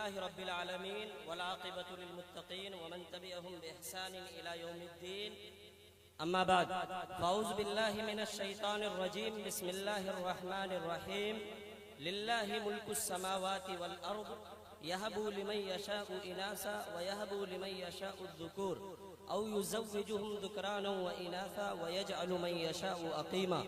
لله رب العالمين والعاقبة للمتقين ومن تبعهم بإحسان إلى يوم الدين. أما بعد، فأعوذ بالله من الشيطان الرجيم. بسم الله الرحمن الرحيم. لله ملك السماوات والأرض يهب لمن يشاء إناثا ويهب لمن يشاء الذكور أو يزوجهم ذكرانا وإناثا ويجعل من يشاء أقيما.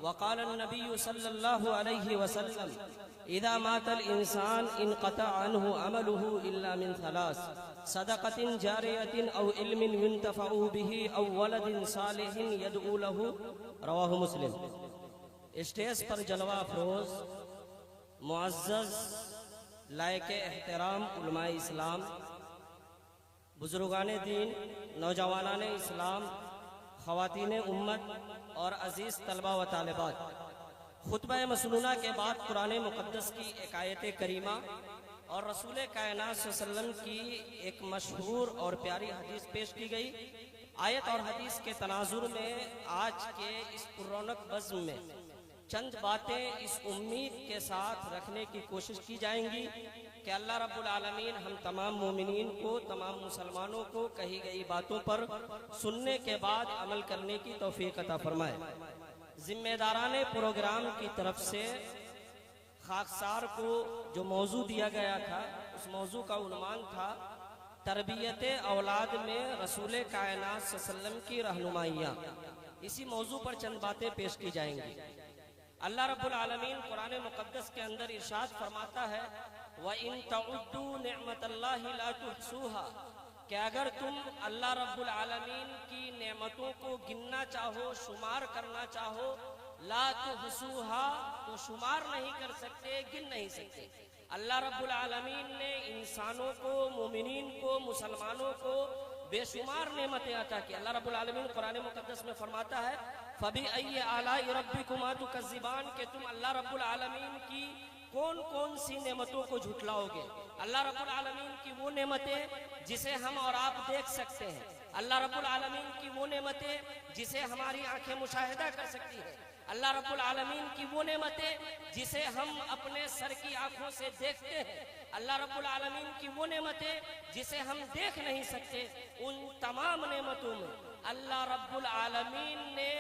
وقال النبي صلى الله عليه وسلم: إذا مات الإنسان انقطع عنه عمله إلا من ثلاث: صدقة جارية أو علم ينتفع به أو ولد صالح يدعو له. رواہ مسلم. اسٹیج پر جلوہ افروز معزز لائق احترام علماء اسلام، بزرگان دین، نوجوانان اسلام، خواتین امت اور عزیز طلبہ و طالبات، خطبہ مسنونہ کے بعد قرآن مقدس کی ایک آیت کریمہ اور رسول کائنات صلی اللہ علیہ وسلم کی ایک مشہور اور پیاری حدیث پیش کی گئی. آیت اور حدیث کے تناظر میں آج کے اس پررونق بزم میں چند باتیں اس امید کے ساتھ رکھنے کی کوشش کی جائیں گی کہ اللہ رب العالمین ہم تمام مومنین کو، تمام مسلمانوں کو کہی گئی باتوں پر سننے کے بعد عمل کرنے کی توفیق عطا فرمائے. ذمہ داران پروگرام کی طرف سے خاکسار کو جو موضوع دیا گیا تھا، اس موضوع کا عنوان تھا تربیت اولاد میں رسول کائنات صلی اللہ علیہ وسلم کی رہنمائیاں. اسی موضوع پر چند باتیں پیش کی جائیں گی. اللہ رب العالمین قرآن مقدس کے اندر ارشاد فرماتا ہے: وَإِن تَعُدُّوا نِعْمَةَ اللَّهِ لَا تُحْصُوهَا، کہ اگر تم اللہ رب العالمین کی نعمتوں کو گننا چاہو، شمار کرنا چاہو، لا تحصوها، تو شمار نہیں کر سکتے، گن نہیں سکتے. اللہ رب العالمین نے انسانوں کو، مومنین کو، مسلمانوں کو بے شمار نعمتیں عطا کی. اللہ رب العالمین قرآن مقدس میں فرماتا ہے: فَبِأَيِّ آلَاءِ رَبِّكُمَا تُكَذِّبَانِ، کہ تم اللہ رب العالمین کی کون کون سی نعمتوں کو جھٹلاؤ گے. اللہ رب العالمین کی وہ نعمتیں جسے ہم اور آپ دیکھ سکتے ہیں، اللہ رب العالمین کی وہ نعمتیں جسے ہماری آنکھیں مشاہدہ کر سکتی ہیں، اللہ رب العالمین کی وہ نعمتیں جسے ہم اپنے سر کی آنکھوں سے دیکھتے ہیں، اللہ رب العالمین کی وہ نعمتیں جسے ہم دیکھ نہیں سکتے. ان تمام نعمتوں میں اللہ رب العالمین نے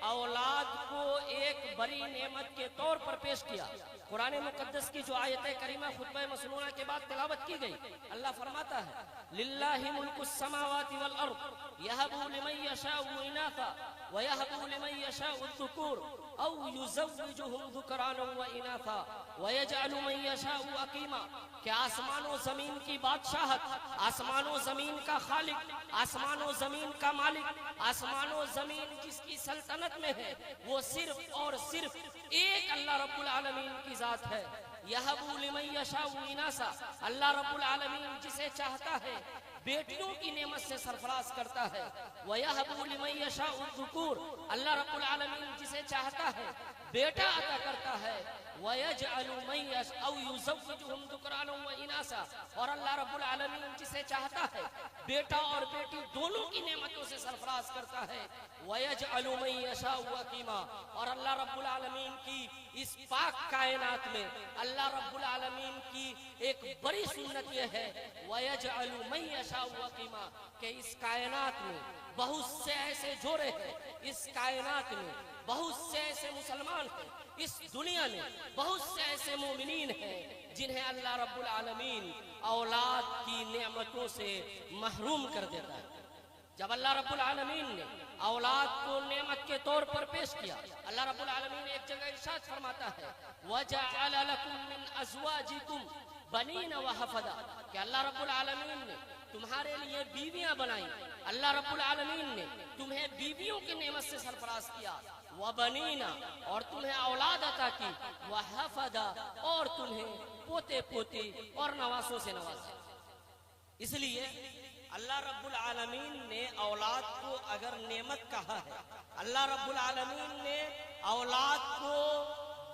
اولاد کو ایک بڑی نعمت کے طور پر پیش کیا. قرآن مقدس کی جو آیت کریمہ خطبہ مسنونہ کے بعد تلاوت کی گئی، اللہ فرماتا ہے: للہ ملک السماوات والارض یہب لمن یشاء اناثا ویہب لمن یشاء الذکور او یزوجہم ذکرانا واناثا ویجعل من یشاء عقیما. کہ آسمان و زمین کی بادشاہت، آسمان و زمین کا خالق، آسمان و زمین کا مالک، آسمان و زمین جس کی سلطنت میں ہے، وہ صرف اور صرف ایک اللہ رب العالمین کی ذات ہے. یہب لمن یشاء اناثا، اللہ رب العالمین جسے چاہتا ہے بیٹیوں کی نعمت سے سرفراز کرتا ہے. وَيَهَبُ لِمَن يَشَاءُ الذُّكُورَ، اللہ رب العالمین جسے چاہتا ہے بیٹا عطا کرتا ہے. وَيَجْعَلُ مَن يَشَاءُ أَوْ يُزَوِّجُهُمْ ذُكْرَانًا وَإِنَاثًا، اور اللہ رب العالمین جسے چاہتا ہے بیٹا اور بیٹی دونوں کی نعمتوں سے سرفراز کرتا ہے. وَيَجْعَلُ مَن يَشَاءُ عَقِيمًا، اور اللہ رب العالمین کی اس پاک کائنات میں اللہ رب العالمین کی ایک بڑی سنت یہ ہے: وَيَجْعَلُ مَن يَشَاءُ عَقِيمًا، کہ اس کائنات میں بہت سے ایسے جوڑے ہیں، اس کائنات میں بہت سے ایسے مسلمان ہیں، اس دنیا میں بہت سے ایسے مومنین ہیں جنہیں اللہ رب العالمین اولاد کی نعمتوں سے محروم کر دیتا ہے. جب اللہ رب العالمین نے اولاد کو نعمت کے طور پر پیش کیا، اللہ رب العالمین ایک جگہ ارشاد فرماتا ہے: وَجَعَلَ لَكُم مِّنْ أَزْوَاجِكُمْ بَنِينَ وَحَفَدًا، کہ اللہ رب العالمین نے تمہارے لیے بیویاں بنائیں. اللہ رب العالمین نے تمہیں بیویوں کی نعمت سے سرفراز کیا. وَبَنِينَ، اور تمہیں اولاد عطا کی. وَحَفَدًا، اور تمہیں پوتے پوتی اور نواسوں سے نوازا. اس لیے اللہ رب العالمین نے اولاد کو اگر نعمت کہا ہے، اللہ رب العالمین نے اولاد کو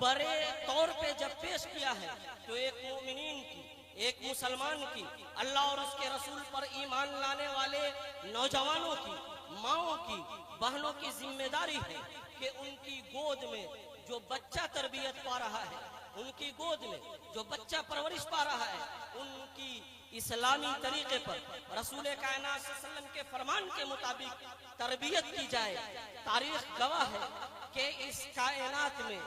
بڑے طور پہ جب پیش کیا ہے، تو ایک مومنین کی، ایک مسلمان کی، اللہ اور اس کے رسول پر ایمان لانے والے نوجوانوں کی، ماؤں کی، بہنوں کی ذمہ داری ہے کہ ان کی گود میں جو بچہ تربیت پا رہا ہے، ان کی گود میں جو بچہ پرورش پا رہا ہے ان کی اسلامی طریقے پر رسول کائنات صلی اللہ علیہ وسلم کے فرمان کے مطابق تربیت کی جائے. تاریخ گواہ ہے کہ اس کائنات میں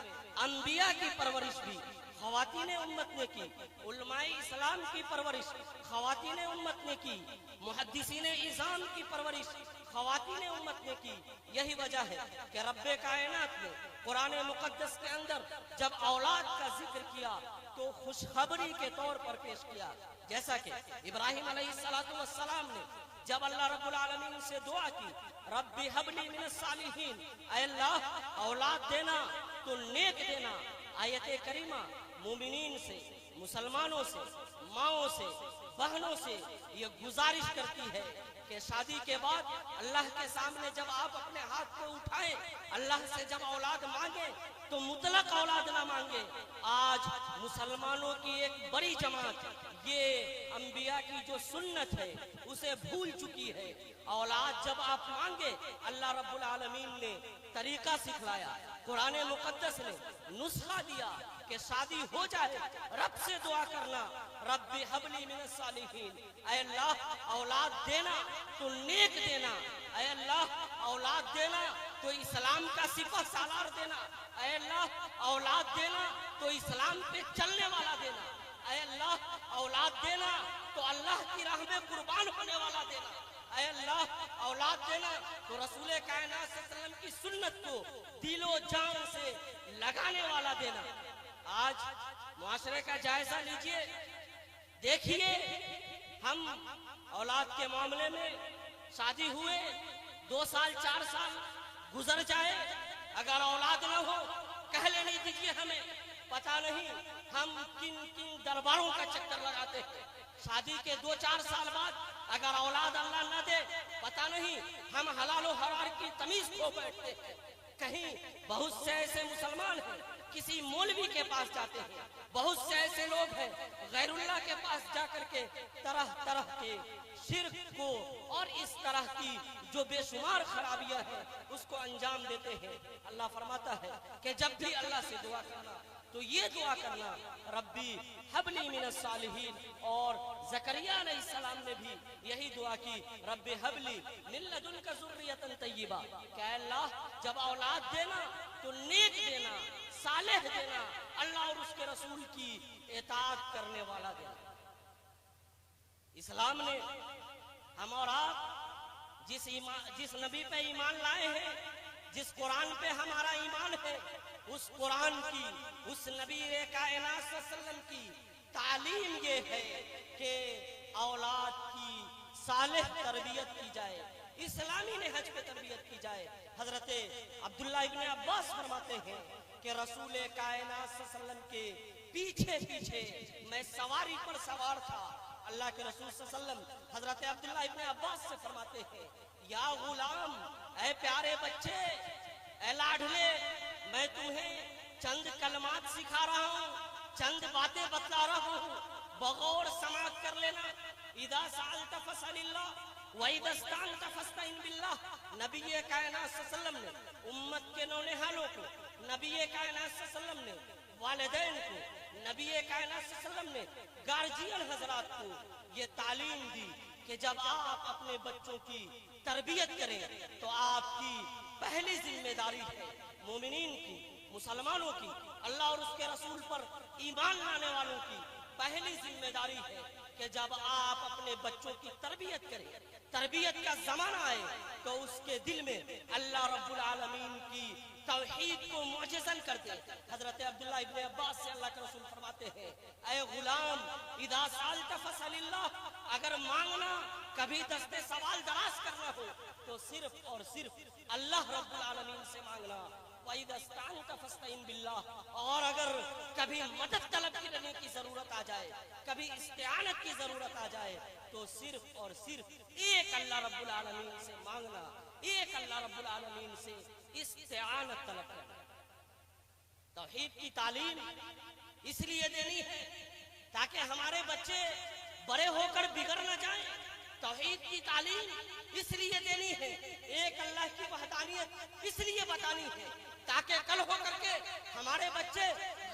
انبیاء کی پرورش بھی خواتین امت نے کی، علماء اسلام کی پرورش خواتین امت نے کی، محدثین اعظام کی پرورش خواتین امت نے کی. یہی وجہ ہے کہ رب کائنات نے قرآن مقدس کے اندر جب اولاد کا ذکر کیا تو خوشخبری کے طور پر پیش کیا. جیسا کہ ابراہیم علیہ السلام نے جب اللہ رب العالمین سے دعا کی رب ہب لی من الصالحین، اے اللہ اولاد دینا تو نیک دینا. آیت کریمہ مومنین سے، مسلمانوں سے، ماؤں سے، بہنوں سے یہ گزارش کرتی ہے کہ شادی کے بعد اللہ کے سامنے جب آپ اپنے ہاتھ کو اٹھائیں، اللہ سے جب اولاد مانگیں تو مطلق اولاد نہ مانگے. آج مسلمانوں کی ایک بڑی جماعت یہ انبیاء کی جو سنت ہے اسے بھول چکی ہے. اولاد جب آپ مانگے اللہ رب العالمین نے طریقہ سکھلایا، قرآن مقدس نے نسخہ دیا کہ شادی ہو جائے رب سے دعا کرنا رب ہب لی من الصالحین، اے اللہ اولاد دینا تو نیک دینا، اے اللہ اولاد دینا تو اسلام کا سپہ سالار دینا، اے اللہ اولاد دینا تو اسلام پہ چلنے والا دینا، اے اللہ اولاد دینا تو اللہ کی راہ میں قربان ہونے والا دینا، اے اللہ اولاد دینا تو رسول کائنات صلی اللہ علیہ وسلم کی سنت کو دل و جان سے لگانے والا دینا. آج معاشرے کا جائزہ لیجئے، دیکھیے ہم اولاد کے معاملے میں شادی ہوئے 2 سال 4 سال گزر جائے، اگر اولاد نہ ہو کہہ لینے دیجئے ہمیں پتہ نہیں ہم کن کن درباروں کا چکر لگاتے ہیں. شادی کے 2-4 سال بعد اگر اولاد اللہ نہ دے پتہ نہیں ہم حلال و حرام کی تمیز کھو بیٹھتے ہیں. کہیں بہت سے ایسے مسلمان ہیں کسی مولوی کے پاس جاتے ہیں، بہت سے ایسے لوگ ہیں غیر اللہ کے پاس جا کر کے طرح طرح کے شرک کو اور اس طرح کی جو بے شمار خرابیاں ہیں اس کو انجام دیتے ہیں. اللہ فرماتا ہے کہ جب بھی اللہ سے دعا کرنا تو یہ دعا کرنا ربی ہب لی من الصالحین. اور زکریا علیہ السلام نے بھی یہی دعا کی رب ہب لی من لدنک ذریۃ طیبہ، کہ اللہ جب اولاد دینا تو نیک دینا، صالح دینا، اللہ اور اس کے رسول کی اطاعت کرنے والا دینا. اسلام نے ہم اور آپ جس نبی پہ ایمان لائے ہیں، جس قرآن پہ ہمارا ایمان ہے، اس قرآن کی، اس نبی کائنات صلی اللہ علیہ وسلم کی تعلیم یہ ہے کہ اولاد کی صالح تربیت کی جائے، اسلامی نہج پہ تربیت کی جائے. حضرت عبداللہ ابن عباس فرماتے ہیں کہ رسول کائنات صلی اللہ علیہ وسلم کے پیچھے پیچھے میں سواری پر سوار تھا. اللہ کے رسول صلی اللہ علیہ وسلم حضرت عبداللہ ابن عباس سے فرماتے ہیں یا غلام، اے پیارے بچے، اے لاڈلے، میں تمہیں چند کلمات سکھا رہا ہوں، چند باتیں بتلا رہا ہوں، بغور سماعت کر لینا. اذا سألت فاسأل اللہ وَإِذَا اسْتَعَنْتَ فَاسْتَعِنْ بِاللَّهِ. نبی کائنات صلی اللہ علیہ وسلم نے امت کے نونہالوں کو، نبی کائنات صلی اللہ علیہ وسلم نے والدین کو، نبی کائنات صلی اللہ علیہ وسلم نے گارجین حضرات کو یہ تعلیم دی کہ جب آپ اپنے بچوں کی تربیت کریں تو آپ کی پہلی ذمہ داری ہے، مومنین کی، مسلمانوں کی، اللہ اور اس کے رسول پر ایمان لانے والوں کی پہلی ذمہ داری ہے کہ جب آپ اپنے بچوں کی تربیت کریں، تربیت کا زمانہ آئے تو اس کے دل میں اللہ رب العالمین کی توحید کو معجزن کر دے. حضرت عبداللہ ابن عباس سے اللہ کے رسول فرماتے ہیں اے غلام اذا سألت فاسأل اللہ، اگر مانگنا کبھی دستے سوال دراز کرنا ہو تو صرف اور صرف اللہ رب العالمین سے مانگنا. وَإِذَا اسْتَعَنْتَ فَاسْتَعِنْ بِاللَّهِ، اور اگر کبھی مدد طلب کرنے کی ضرورت آ جائے، کبھی استعانت کی ضرورت آ جائے تو صرف اور صرف ایک اللہ رب العالمین سے مانگنا، ایک اللہ رب العالمین سے استعانت طلب کرنا. توحید کی تعلیم اس لیے دینی ہے تاکہ ہمارے بچے بڑے ہو کر بگڑ نہ جائیں. توحید کی تعلیم اس لیے دینی ہے، ایک اللہ کی وحدانیت اس لیے بتانی ہے تاکہ کل ہو کر کے ہمارے بچے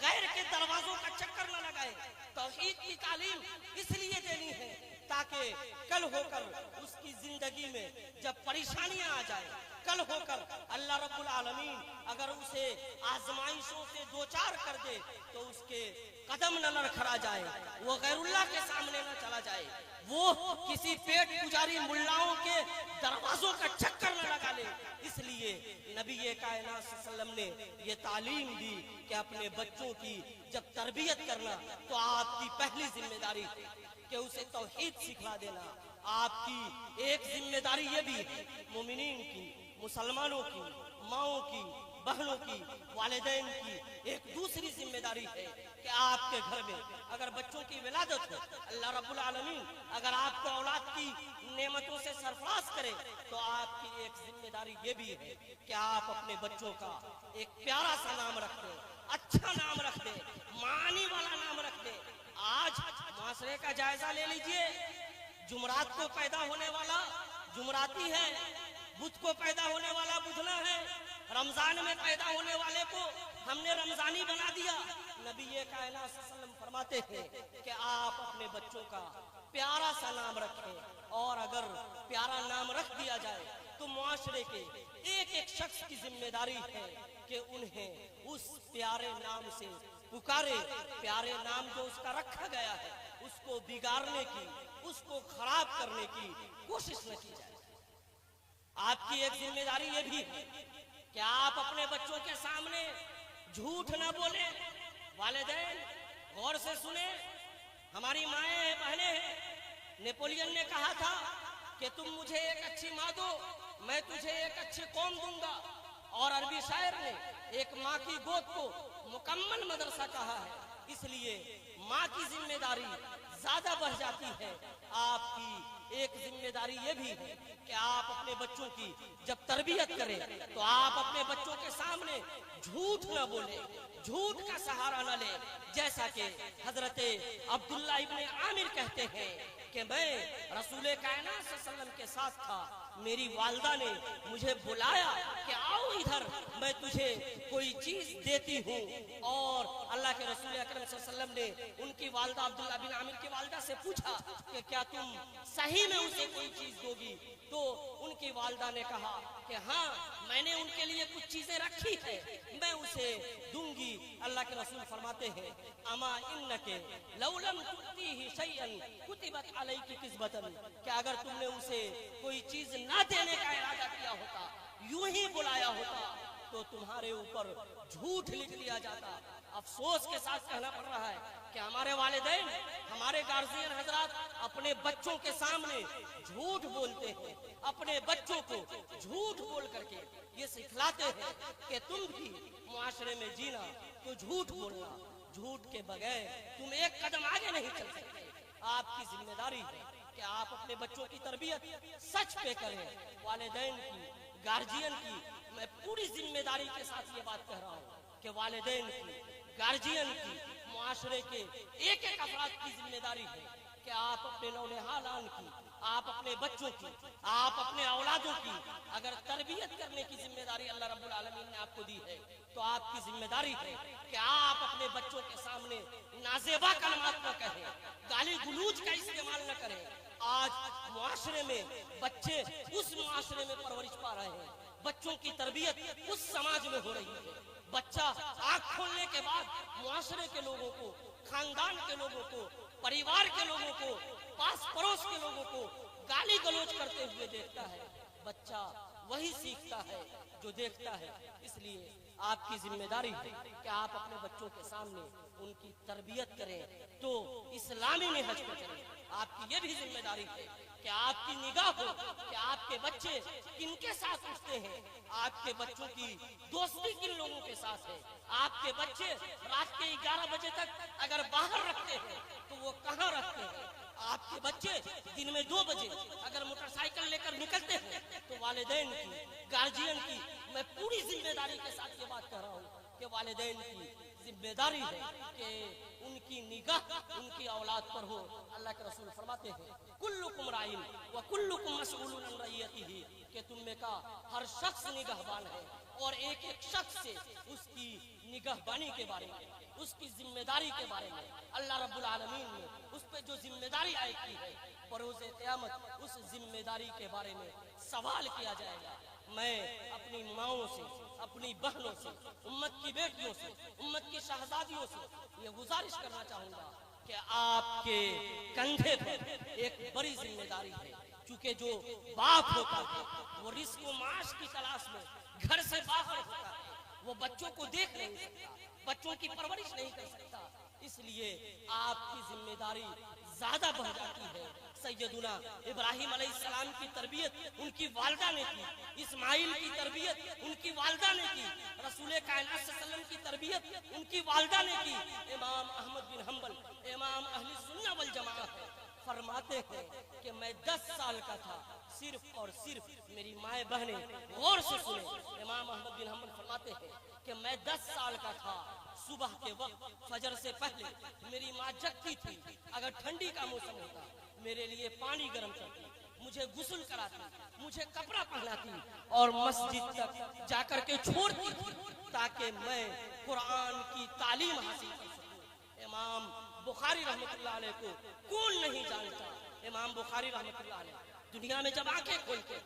غیر کے دروازوں کا چکر نہ لگائے. توحید کی تعلیم اس لیے دینی ہے تاکہ کل ہو کر اس کی زندگی میں جب پریشانیاں آ جائیں، کل ہو کر اللہ رب العالمین اگر اسے آزمائشوں سے دوچار کر دے تو اس کے قدم نہ لڑکھڑا جائے، وہ غیر اللہ کے سامنے نہ چلا جائے، وہ کسی پیٹ پجاری ملاؤں کے دروازوں کا چکر نہ لگا لے. اس لیے نبی کائنات صلی اللہ علیہ وسلم نے یہ تعلیم دی کہ اپنے بچوں کی جب تربیت کرنا تو آپ کی پہلی ذمہ داری کہ اسے توحید سکھلا دینا. آپ کی ایک ذمہ داری یہ بھی ہے مومنین کی، مسلمانوں کی، ماؤں کی، بہنوں کی، والدین کی ایک دوسری ذمہ داری ہے کہ آپ کے گھر میں اگر بچوں کی ولادت ہو، اللہ رب العالمین اگر آپ کو اولاد کی نعمتوں سے سرفراز کرے تو آپ کی ایک ذمہ داری یہ بھی ہے کہ آپ اپنے بچوں کا ایک پیارا سا نام رکھ دیں، اچھا نام رکھ دیں، معنی والا نام رکھ دیں. آج معاشرے کا جائزہ لے لیجئے، جمعرات کو پیدا ہونے والا جمعراتی ہے، بدھ کو پیدا ہونے والا بدھنا ہے، رمضان میں پیدا ہونے والے کو ہم نے رمضانی بنا دیا. نبی کائنات صلی اللہ علیہ وسلم فرماتے ہیں کہ آپ اپنے بچوں کا پیارا سا نام رکھیں، اور اگر پیارا نام رکھ دیا جائے تو معاشرے کے ایک ایک شخص کی ذمہ داری ہے کہ انہیں اس پیارے نام سے پکارے. پیارے نام جو اس کا رکھا گیا ہے اس کو بگاڑنے کی، اس کو خراب کرنے کی کوشش نہ کی جائے. آپ کی ایک ذمہ داری یہ بھی ہے کہ آپ اپنے بچوں کے سامنے جھوٹ نہ بولیں. والدین غور سے سنیں، ہماری مائیں ہیں، بہنیں ہیں. نیپولین نے کہا تھا کہ تم مجھے ایک اچھی ماں دو، میں تجھے ایک اچھی قوم دوں گا. اور عربی شاعر نے ایک ماں کی گود کو مکمل مدرسہ کہا ہے. اس لیے ماں کی ذمہ داری زیادہ بڑھ جاتی ہے. آپ کی ایک ذمہ داری یہ بھی ہے کہ آپ اپنے بچوں کی جب تربیت کریں تو آپ اپنے بچوں کے سامنے جھوٹ نہ بولیں، جھوٹ کا سہارا نہ لیں. جیسا کہ حضرت عبداللہ ابن عامر کہتے ہیں کہ میں رسول کائنات صلی اللہ علیہ وسلم کے ساتھ تھا، میری والدہ نے مجھے بلایا کہ آؤ ادھر، میں تجھے کوئی چیز دیتی ہوں. اور اللہ کے رسول اکرم صلی اللہ علیہ وسلم نے ان کی والدہ عبداللہ بن عامر کی والدہ سے پوچھا کہ کیا تم صحیح میں اسے کوئی چیز دو گی؟ تو ان کی والدہ نے کہا کہ ہاں، میں نے ان کے لیے کچھ چیزیں رکھی ہے، میں اسے دوں گی. اللہ کے رسول فرماتے ہیں اما انک لو لم تؤتیہ شیئا کتبت علیک کذبۃ، کہ اگر تم نے اسے کوئی چیز نہ دینے کا ارادہ کیا ہوتا، یوں ہی بلایا ہوتا، تو تمہارے اوپر جھوٹ لکھ دیا جاتا. افسوس کے ساتھ کہنا پڑ رہا ہے کہ ہمارے والدین، ہمارے گارجین حضرات اپنے بچوں کے سامنے جھوٹ بولتے ہیں، اپنے بچوں کو جھوٹ بول کر کے یہ سکھلاتے ہیں کہ تم بھی معاشرے میں جینا تو جھوٹ بولنا، جھوٹ کے بغیر تم ایک قدم آگے نہیں چل سکتے. آپ کی ذمہ داری ہے کہ آپ اپنے بچوں کی تربیت سچ پہ کریں. والدین کی، گارجین کی میں پوری ذمہ داری کے ساتھ یہ بات کہہ رہا ہوں کہ والدین کی، گارجین کی، معاشرے کے ایک ایک افراد کی ذمہ داری ہے کہ آپ اپنے نونہالان کی، آپ اپنے بچوں کی، آپ اپنے اولادوں کی اگر تربیت کرنے کی ذمہ داری اللہ رب العالمین نے آپ کو دی ہے تو آپ کی ذمہ داری ہے کہ آپ اپنے بچوں کے سامنے نازیبا کلمات نہ کہیں، گالی گلوچ کا استعمال نہ کریں. آج معاشرے میں بچے اس معاشرے میں پرورش پا رہے ہیں، بچوں کی تربیت اس سماج میں ہو رہی ہے. بچہ آنکھ کھولنے کے بعد معاشرے کے لوگوں کو، خاندان کے لوگوں کو، پریوار کے لوگوں کو، پاس پڑوس کے لوگوں کو گالی گلوچ کرتے ہوئے دیکھتا ہے. بچہ وہی سیکھتا ہے جو دیکھتا ہے. اس لیے آپ کی ذمہ داری ہے کہ آپ اپنے بچوں کے سامنے ان کی تربیت کریں تو اسلامی نہج پہ چلیں. آپ کی یہ بھی ذمہ داری ہے کہ آپ کی نگاہ ہو کہ آپ کے بچے کن کے ساتھ اٹھتے ہیں، آپ کے بچوں کی دوستی کن لوگوں کے ساتھ ہے. آپ کے بچے رات کے 11 بجے تک اگر باہر رکھتے ہیں تو وہ کہاں رکھتے ہیں. آپ کے بچے دن میں 2 بجے اگر موٹر سائیکل لے کر نکلتے ہیں تو والدین کی، گارجین کی میں پوری ذمہ داری کے ساتھ یہ بات کہہ رہا ہوں کہ والدین کی ذمہ داری ہے کہ ان کی نگاہ ان کی اولاد پر ہو۔ اللہ کے رسول فرماتے ہیں کلکم رائن وکلکم مسئول عن رعیتہ، کہ تم میں کا ہر شخص نگہبان ہے اور ایک ایک شخص سے اس کی نگہبانی کے بارے میں، اس کی ذمہ داری کے بارے میں اللہ رب العالمین نے اس پہ جو ذمہ داری عائد کی ہے، بروز قیامت اس ذمہ داری کے بارے میں سوال کیا جائے گا۔ میں اپنی ماؤں سے، اپنی بہنوں سے، امت کی بیٹیوں سے، امت کی شہزادیوں سے یہ گزارش کرنا چاہوں گا کہ آپ کے کندھے پر ایک بڑی ذمہ داری ہے، چونکہ جو باپ ہوتا ہے وہ رزق و معاش کی تلاش میں گھر سے باہر ہوتا ہے، وہ بچوں کو دیکھ نہیں سکتا، بچوں کی پرورش نہیں کر سکتا، اس لیے آپ کی ذمہ داری زیادہ بڑھ جاتی ہے۔ سیدنا ابراہیم علیہ السلام کی تربیت ان کی والدہ نے کی، اسماعیل کی تربیت ان کی والدہ نے کی، رسول کائنات صلی اللہ علیہ وسلم کی تربیت ان کی والدہ نے کی۔ امام احمد بن حنبل امام اہل سنہ والجماعت فرماتے ہیں کہ میں 10 سال کا تھا، صرف اور صرف میری مائیں بہنیں غور سے سنیں، امام احمد بن حنبل فرماتے ہیں کہ میں 10 سال کا تھا، صبح کے وقت فجر سے پہلے میری ماں جگتی تھی، اگر ٹھنڈی کا موسم ہوتا میرے لیے پانی گرم کرتی، مجھے غسل کراتی، مجھے کپڑا پہناتی اور مسجد تک جا کر کے چھوڑتی تھی تاکہ میں قرآن کی تعلیم حاصل کر سکوں۔ امام بخاری رحمت اللہ علیہ کو کون نہیں جانتا؟ امام بخاری رحمت اللہ علیہ دنیا میں جب آنکھیں کھولتے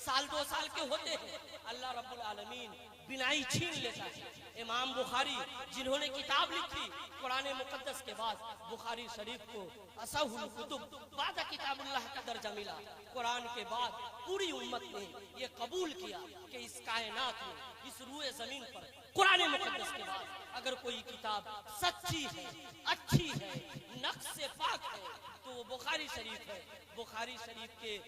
سال 2 سال کے ہوتے ہیں، اللہ رب العالمین بینائی چھین لیتا ہے۔ امام بخاری جنہوں نے کتاب لکھی قرآن مقدس کے بعد، بخاری شریف کو اصح الکتب بعد کتاب اللہ کا درجہ ملا۔ قرآن کے بعد پوری امت نے یہ قبول کیا کہ اس کائنات میں، اس روئے زمین پر قرآن مقدس کے بعد اگر کوئی کتاب سچی ہے، اچھی ہے، نقص سے پاک ہے تو وہ بخاری شریف ہے۔ بخاری شریف کے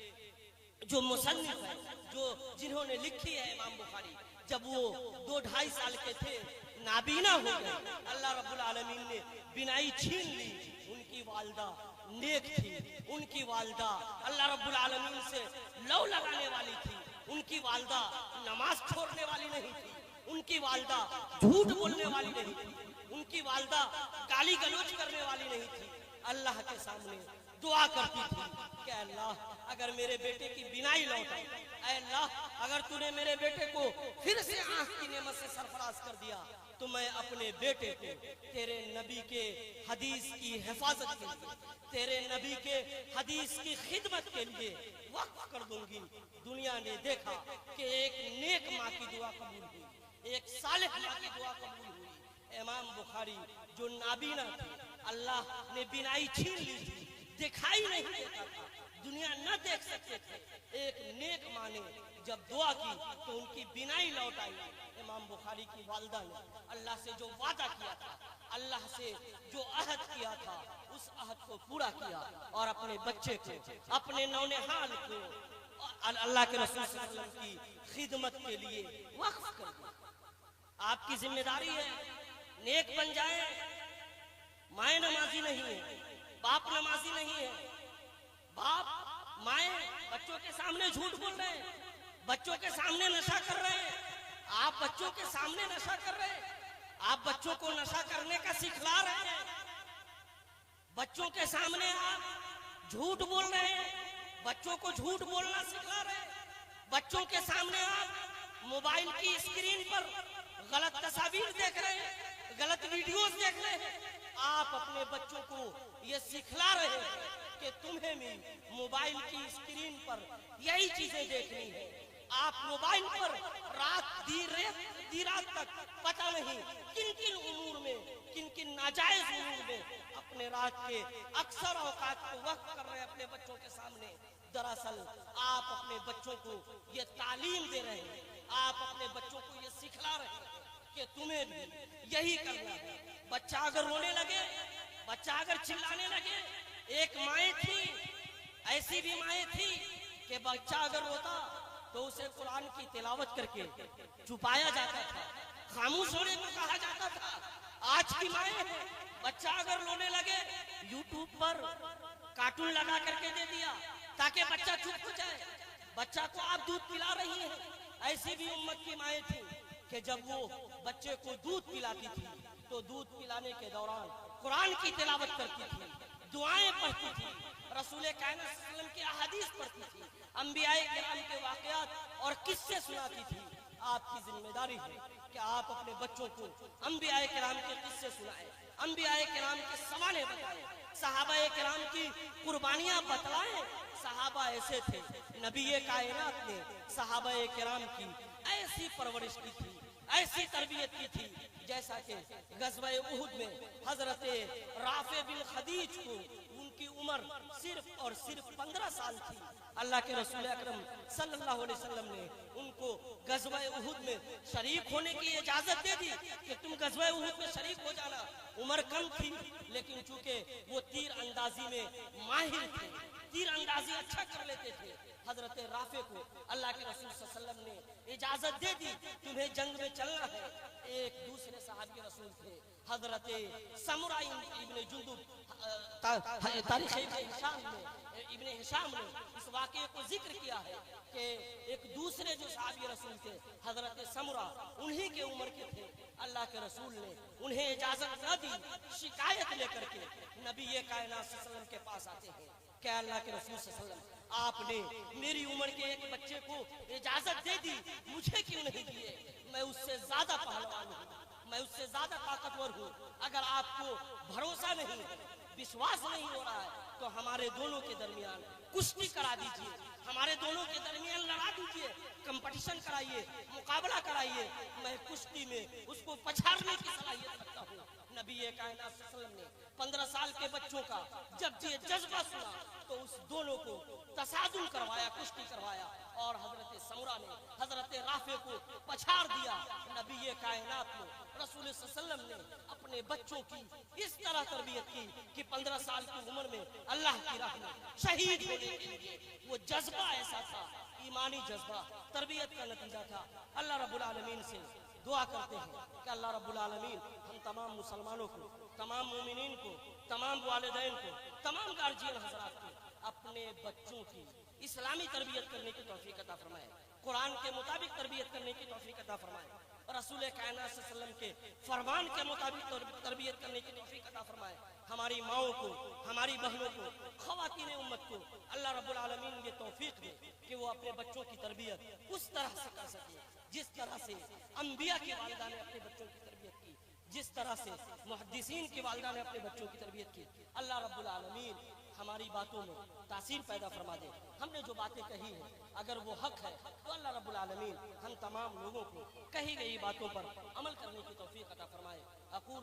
جو مصنف ہے، جو جنہوں نے لکھی ہے امام بخاری، جب وہ 2-2.5 سال کے تھے نابینا ہو گئے، اللہ رب العالمین نے بینائی چھین لی۔ ان کی والدہ نیک تھی، ان کی والدہ اللہ رب العالمین سے لو لگانے والی تھی، ان کی والدہ نماز چھوڑنے والی نہیں تھی، ان کی والدہ جھوٹ بولنے والی نہیں تھی، ان کی والدہ گالی گلوچ کرنے والی نہیں تھی، اللہ کے سامنے دعا کرتی تھی کہ اللہ اگر میرے بیٹے کی بینائی لوٹائی، اے اللہ اگر تو نے میرے بیٹے کو پھر سے آنکھ کی نعمت سے سرفراز کر دیا تو میں اپنے بیٹے کو تیرے نبی کے حدیث کی حفاظت کے لیے، تیرے نبی کے حدیث کی خدمت کے لیے وقف کر دوں گی۔ دنیا نے دیکھا کہ ایک نیک ماں کی دعا قبول ہوئی، ایک صالح ماں کی دعا قبول ہوئی۔ امام بخاری جو نابینا تھے، اللہ نے بینائی چھین لی تھی، دکھائی نہیں دیتا تھا، دنیا نہ دیکھ سکتے تھے، ایک نیک ماں نے جب دعا کی تو ان کی بینائی لوٹ آئی۔ امام بخاری کی والدہ نے اللہ سے جو وعدہ کیا تھا، اللہ سے جو عہد کیا تھا، اس عہد کو پورا کیا اور اپنے بچے کو، اپنے نونہال کو اللہ کے رسول صلی اللہ علیہ وسلم کی خدمت کے لیے وقف کر دیا۔ آپ کی ذمہ داری ہے نیک بن جائیں۔ مائیں نمازی نہیں ہے، باپ نمازی نہیں ہے، باپ مائیں بچوں کے سامنے جھوٹ بول رہے ہیں، بچوں کے سامنے نشہ کر رہے ہیں، آپ بچوں کے سامنے نشہ کر رہے ہیں، آپ بچوں کو نشہ کرنے کا سکھلا رہے ہیں، بچوں کے سامنے آپ جھوٹ بول رہے ہیں، بچوں کو جھوٹ بولنا سکھلا رہے ہیں، بچوں کے سامنے آپ موبائل کی اسکرین پر غلط تصاویر دیکھ رہے ہیں، غلط ویڈیوز دیکھ رہے ہیں۔ آپ اپنے بچوں کو یہ سکھلا رہے ہیں کہ تمہیں بھی موبائل کی اسکرین پر یہی چیزیں دیکھنی ہے۔ آپ موبائل پر رات دی رات تک پتہ نہیں کن کن امور میں، کن کن ناجائز امور میں اپنے رات کے اکثر اوقات کو وقف کر رہے ہیں اپنے بچوں کے سامنے۔ دراصل آپ اپنے بچوں کو یہ تعلیم دے رہے ہیں، آپ اپنے بچوں کو یہ سکھلا رہے ہیں کہ تمہیں بھی یہی کرنا ہے۔ بچہ اگر رونے لگے، بچہ اگر چلانے لگے، ایک مائیں تھی، ایسی بھی مائیں تھی کہ بچہ اگر روتا تو اسے قرآن کی تلاوت کر کے چھپایا جاتا تھا، خاموش ہونے کو کہا جاتا تھا۔ آج کی مائیں ہیں، بچہ اگر رونے لگے یوٹیوب پر کارٹون لگا کر کے دے دیا تاکہ بچہ چپ ہو جائے، بچہ کو آپ دودھ پلا رہی ہیں۔ ایسی بھی امت کی مائیں تھیں کہ جب وہ بچے کو دودھ پلاتی تھی تو دودھ پلانے کے دوران قرآن کی تلاوت کرتی تھی، دعائیں پڑھتی تھی، رسول کائنات صلی اللہ علیہ وسلم کی احادیث پڑھتی تھی، انبیاء کرام کے واقعات اور قصے سناتی تھی۔ آپ کی ذمہ داری ہے کہ آپ اپنے بچوں کو انبیاء کرام کے قصے سنائیں، انبیاء کرام کے سوانے بتائیں، صحابہ کرام کی قربانیاں بتلائیں۔ صحابہ ایسے تھے، نبی کائنات نے صحابہ کرام کی ایسی پرورش کی تھی، ایسی تربیت کی تھی، جیسا کہ غزوہ احد میں حضرت رافع بن خدیج کو ان کی عمر صرف اور صرف 15 سال تھی، اللہ کے رسول اکرم صلی اللہ علیہ وسلم نے ان کو غزوہ احد میں شریک ہونے کی اجازت دے دی کہ تم غزوہ احد میں شریک ہو جانا۔ عمر کم تھی لیکن چونکہ وہ تیر اندازی میں ماہر تھے، تیر اندازی اچھا کر لیتے تھے، حضرت رافع کو اللہ کے رسول صلی اللہ علیہ وسلم نے اجازت دے دی تمہیں جنگ میں چلنا ہے۔ ایک دوسرے صحابی رسول تھے حضرت سمرہ ابن جندب، تاریخ ابن ہشام نے اس واقعے کو ذکر کیا ہے کہ ایک دوسرے جو صحابی رسول تھے حضرت سمرہ، انہی کے عمر کے تھے، اللہ کے رسول نے انہیں اجازت نہ دی، شکایت لے کر کے نبی کائنات صلی اللہ علیہ وسلم کے پاس آتے ہیں کہ اللہ کے رسول صلی اللہ علیہ وسلم آپ نے میری عمر کے ایک بچے کو اجازت دے دی، مجھے کیوں نہیں دیے؟ میں اس سے زیادہ پہلوان ہوں، میں اس سے زیادہ طاقتور ہوں، اگر آپ کو بھروسہ نہیں، وشواس نہیں ہو رہا ہے تو ہمارے دونوں کے درمیان کشتی کرا دیجئے، ہمارے دونوں کے درمیان لڑا دیجئے، کمپٹیشن کرائیے، مقابلہ کرائیے، میں کشتی میں اس کو پچھاڑنے کی صلاحیت رکھتا ہوں۔ نبی کائنات صلی اللہ علیہ وسلم نے 15 سال کے بچوں کا جب یہ جذبہ سنا تو اس دونوں کو تصادم کروایا، کشتی کروایا، اور حضرت سمرہ نے حضرت رافع کو پچھاڑ دیا۔ نبی کائنات نے رسول صلی اللہ علیہ وسلم نے اپنے بچوں کی اس طرح تربیت کی کہ 15 سال کی عمر میں اللہ کی راہ میں شہید ہونے کے لیے وہ جذبہ ایسا تھا، ایمانی جذبہ، تربیت کا نتیجہ تھا۔ اللہ رب العالمین سے دعا کرتے ہیں کہ اللہ رب العالمین ہم تمام مسلمانوں کو، تمام مومنین کو، تمام والدین کو، تمام گارجین حضرات کو اپنے بچوں کی اسلامی تربیت کرنے کی توفیق عطا فرمائے، قرآن کے مطابق تربیت کرنے کی توفیق عطا فرمائے، رسول کائنات صلی اللہ علیہ وسلم کے فرمان کے مطابق تربیت کرنے کی توفیق عطا فرمائے۔ ہماری ماؤں کو، ہماری بہنوں کو، خواتین امت کو اللہ رب العالمین یہ توفیق دے کہ وہ اپنے بچوں کی تربیت اس طرح سے کر سکے جس طرح سے انبیاء کے والدہ نے اپنے بچوں کی تربیت کی، جس طرح سے محدثین کے والدہ نے اپنے بچوں کی تربیت کی۔ اللہ رب العالمین ہماری باتوں میں تاثیر پیدا فرما دے۔ ہم نے جو باتیں کہی ہیں اگر وہ حق ہے تو اللہ رب العالمین ہم تمام لوگوں کو کہی گئی باتوں پر عمل کرنے کی توفیق عطا فرمائے۔ اقول